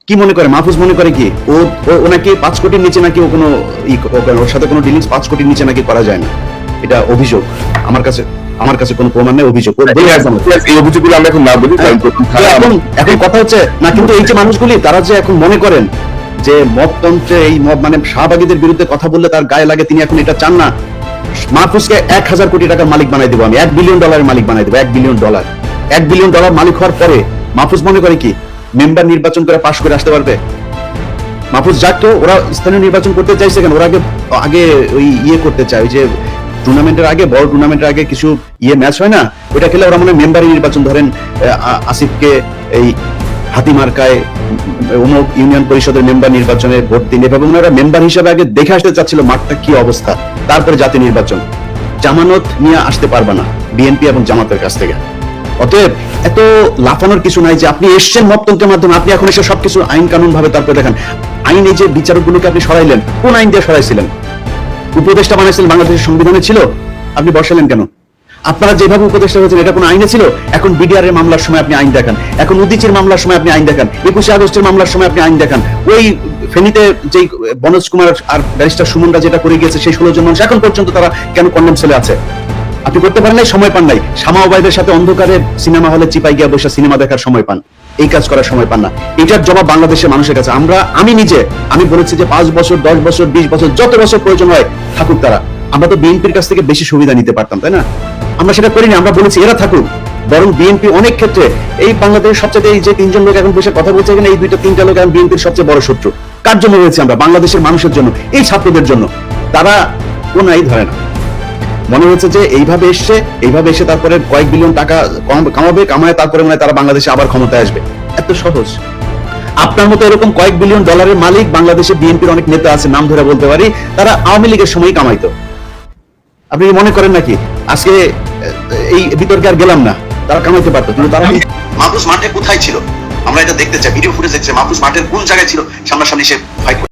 কি মনে করে মাহফুজ মনে করে কি ওনাকে 5 কোটির নিচে নাকি ও কোনো ওর সাথে কোনো ডিলিংস 5 কোটির নিচে নাকি করা যায় না, এটা অভিযোগ। আমার কাছে কোনো প্রমাণ নেই, অভিযোগ। এই অভিযোগগুলো আমরা এখন না বলি, এখন কথা হচ্ছে না, কিন্তু এই যে মানুষগুলি তারা যে এখন মনে করেন যে মততন্ত্রে এই মানে শাহবাগীদের বিরুদ্ধে কথা বললে তার গায়ে লাগে, তিনি এখন এটা চান না। মাহফুজকে 1000 কোটি টাকার মালিক বানাই দেবো আমি, $1 বিলিয়ন মালিক বানাই দেবো। $1 বিলিয়ন $1 বিলিয়ন মালিক হওয়ার পরে মাহফুজ মনে করে কি মেম্বার নির্বাচন করে পাশ করে আসতে পারবে? মাহফুজ যাক, তো ওরা স্থানীয় নির্বাচন করতে চাইছে কেন? ওরা আগে ওই করতে চায়, ওই যে টুর্নামেন্টের আগে, বড় টুর্নামেন্টের আগে কিছু ম্যাচ হয় না, ওইটা খেলে ওরা মনে মেম্বারি নির্বাচন, ধরেন আসিফকে এই হাতি মার্কায় অমুক ইউনিয়ন পরিষদের মেম্বার নির্বাচনে ভোট দিন, এভাবে ওনারা মেম্বার হিসেবে আগে দেখে আসতে চাচ্ছিল মাঠটা কি অবস্থা, তারপরে জাতীয় নির্বাচন। জামানত নিয়ে আসতে পারবে না বিএনপি এবং জামাতের কাছ থেকে। অতএব এত লাফানোর কিছু নাই যে আপনি এসছেন মততন্ত্রের মাধ্যমে, আপনি এখন এসে সবকিছু আইন কানুন ভাবে তারপরে দেখেন। আইনে যে বিচারকগুলোকে আপনি সরাইলেন, কোন আইন দিয়ে সরাইছিলেন? উপদেষ্টা বানাইছিলেন বাংলাদেশের সংবিধানে ছিল, আপনি বসালেন কেন? আপনারা যেভাবে উপদেষ্টা হয়েছেন এটা কোন আইনে ছিল? এখন বিডিআর এর মামলার সময় আপনি আইন দেখান, এখন উদিচির মামলার সময় আপনি আইন দেখান, 21শে আগস্টের মামলার সময় আপনি আইন দেখান। ওই ফেনীতে যে বনোজ কুমার আর ব্যারিস্টার সুমনরা যেটা করে গিয়েছে, সেই 16 জন মানুষ এখন পর্যন্ত তারা কেন কন্ডেম সেলে আছে? আপনি করতে পারেন নাই, সময় পান নাই। শামা ওবায়দের সাথে অন্ধকারে সিনেমা হলে চিপাই গিয়ে বসে সিনেমা দেখার সময় পান, এই কাজ করার সময় পান না। এটার জবাব বাংলাদেশের মানুষের কাছে। আমি বলেছি যে 5 বছর 10 বছর 20 বছর যত বছর প্রয়োজন হয় থাকুক তারা। আমরা তো বিএনপির কাছ থেকে বেশি সুবিধা নিতে পারতাম, তাই না? আমরা সেটা করিনি, আমরা বলেছি এরা থাকুক। বরং বিএনপি অনেক ক্ষেত্রে এই বাংলাদেশের সবচেয়ে, এই যে 3 জন লোক এখন বসে কথা বলছে এখানে, এই 2-3টা লোক এখন বিএনপির সবচেয়ে বড় শত্রু। কার জন্য হয়েছে? আমরা বাংলাদেশের মানুষের জন্য, এই ছাত্রদের জন্য। তারা কোন আই ধরে না, মনে হচ্ছে যে এইভাবে এসে তারপরে কয়েক বিলিয়ন টাকা কামায় তারপরে মনে হয় তারা বাংলাদেশে আবার ক্ষমতায় আসবে। এত সহজ? আপনার মতো এরকম কয়েক বিলিয়ন ডলারের মালিক বাংলাদেশে বিএনপির অনেক নেতা আছে, নাম ধরে বলতে পারি, তারা আওয়ামী লীগের সময় কামাইতো। আপনি মনে করেন নাকি আজকে এই বিতর্কে আর গেলাম না, তারা কামাইতে পারতো? কিন্তু তারা মাহফুজ মাঠে কোথায় ছিল আমরা এটা দেখতে চাই, ভিডিও ফুটেজ দেখছে। মাহফুজ মাঠের কোন জায়গায় ছিল? সামনাসামনি সে ফাইট